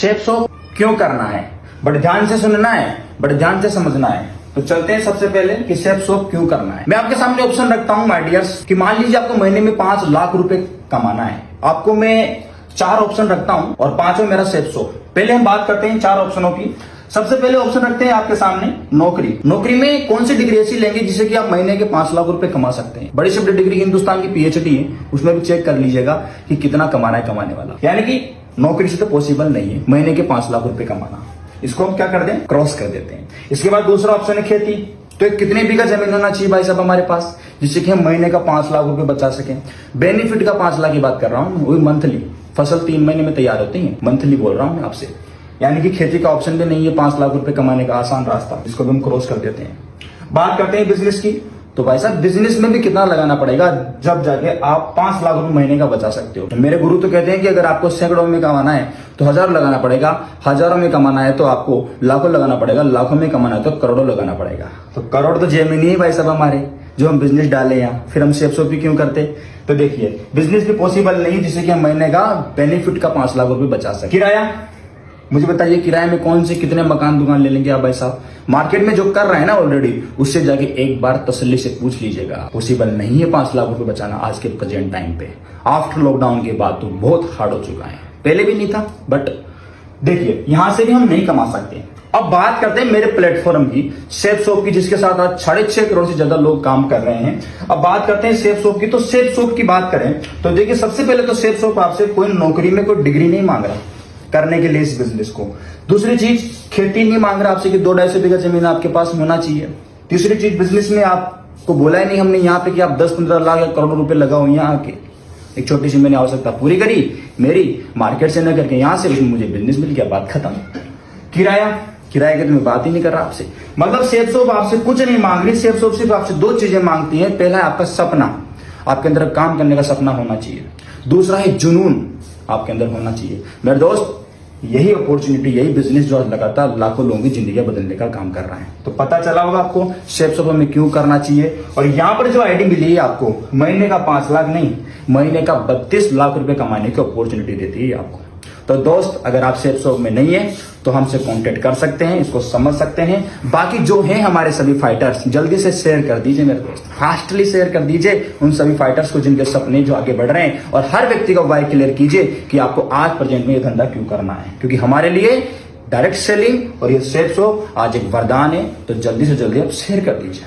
Shape shop क्यों करना है, बड़े ध्यान से सुनना है, बड़े ध्यान से समझना है। तो चलते हैं सबसे पहले कि शेप शॉप क्यों करना है। मैं आपके सामने ऑप्शन रखता हूं माय डियर्स कि मान लीजिए आपको महीने में 5 लाख रुपए कमाना है। आपको मैं 4 ऑप्शन रखता हूं और 5वां मेरा शेप शॉप। पहले हम बात करते हैं 4 ऑप्शनों की। सबसे पहले ऑप्शन रखते हैं आपके सामने नौकरी। नौकरी में कौन सी डिग्री ऐसी लेंगे जिससे कि आप महीने के 5 लाख रुपए कमा सकते हैं। बड़ी से बड़ी डिग्री हिंदुस्तान की पीएचडी है, उसमें भी चेक कर लीजिएगा कि कितना कमाना है कमाने वाला। यानी कि नौकरी से तो पॉसिबल नहीं है महीने के 5 लाख रुपए कमाना। इसको हम क्या कर दें, क्रॉस कर देते हैं। इसके बाद दूसरा ऑप्शन है खेती। तो कितने बीघा जमीन होना चाहिए भाई साहब हमारे पास जिससे कि हम महीने का 5 लाख रुपए बचा सकें। बेनिफिट का 5 लाख की बात कर रहा हूं, वही मंथली। फसल 3 महीने में तैयार होती है, मंथली बोल रहा हूं मैं आपसे। यानी कि खेती का ऑप्शन भी नहीं है 5 लाख रुपए कमाने का आसान रास्ता, जिसको हम क्रॉस कर देते हैं। बात करते हैं बिजनेस की। तो भाई साहब बिजनेस में भी कितना लगाना पड़ेगा जब जाके आप 5 लाख रुपए महीने का बचा सकते हो। मेरे गुरु तो कहते हैं कि अगर आपको सैकड़ों में कमाना है तो 1000 लगाना पड़ेगा, हजारों में कमाना है तो आपको लाखों लगाना पड़ेगा, लाखों में कमाना है तो करोड़ों लगाना पड़ेगा। तो करोड़ तो जेब में नहीं है भाई साहब हमारे, जो हम बिजनेस डाले यहाँ। फिर हम शेप शॉप भी क्यों करते। तो देखिए बिजनेस भी पॉसिबल नहीं जिससे कि हम महीने का बेनिफिट का 5 लाख रुपए बचा सके। किराया, मुझे बताइए किराए में कौन से कितने मकान दुकान ले लेंगे आप भाई साहब। मार्केट में जो कर रहे हैं ना ऑलरेडी, उससे जाके एक बार तसल्ली से पूछ लीजिएगा। पॉसिबल नहीं है 5 लाख रुपए बचाना आज के प्रेजेंट टाइम पे। आफ्टर लॉकडाउन के बाद तो बहुत हार्ड हो चुका है, पहले भी नहीं था। बट देखिए यहां से भी हम नहीं कमा सकते। अब बात करते हैं मेरे प्लेटफॉर्म की, शेप शॉप की, जिसके साथ आज 6.5 करोड़ से ज्यादा लोग काम कर रहे हैं। अब बात करते हैं शेप शॉप की। तो शेप शॉप की बात करें तो देखिए सबसे पहले तो शेप शॉप आपसे कोई नौकरी में कोई डिग्री नहीं मांग रहा करने के लिए इस बिजनेस को। दूसरी चीज, खेती नहीं मांग रहा आपसे कि 2-2.5 बीघा जमीन आपके पास होना चाहिए। तीसरी चीज, बिजनेस में आपको बोला ही नहीं हमने यहाँ पे कि आप 10-15 लाख या करोड़ रुपए लगाओ। यहाँ आके एक छोटी सी मैंने आवश्यकता पूरी करी मेरी, मार्केट से न करके यहाँ से, उसमें मुझे बिजनेस मिल गया, बात खत्म। किराया की तो मैं बात ही नहीं कर रहा आपसे। मतलब शेप शॉप आपसे कुछ नहीं मांग रही। शेप शॉप सिर्फ आपसे 2 चीजें मांगती है। पहला है आपका सपना, आपके अंदर काम करने का सपना होना चाहिए। दूसरा है जुनून, आपके अंदर होना चाहिए। मेरे दोस्त यही अपॉर्चुनिटी, यही बिजनेस जो लगातार लाखों लोगों की जिंदगी बदलने का काम कर रहा है। तो पता चला होगा आपको शेप शॉप में क्यों करना चाहिए। और यहाँ पर जो आईडी मिली है आपको, महीने का 5 लाख नहीं, महीने का 32 लाख रुपए कमाने की अपॉर्चुनिटी देती है आपको। तो दोस्त अगर आप शेप शॉप में नहीं है तो हमसे कांटेक्ट कर सकते हैं, इसको समझ सकते हैं। बाकी जो हैं हमारे सभी फाइटर्स, जल्दी से शेयर कर दीजिए मेरे दोस्त, फास्टली शेयर कर दीजिए उन सभी फाइटर्स को जिनके सपने जो आगे बढ़ रहे हैं। और हर व्यक्ति का वाई क्लियर कीजिए कि आपको आज प्रेजेंट में ये धंधा क्यों करना है, क्योंकि हमारे लिए डायरेक्ट सेलिंग और ये शेप शॉप आज एक वरदान है। तो जल्दी से जल्दी आप शेयर कर दीजिए।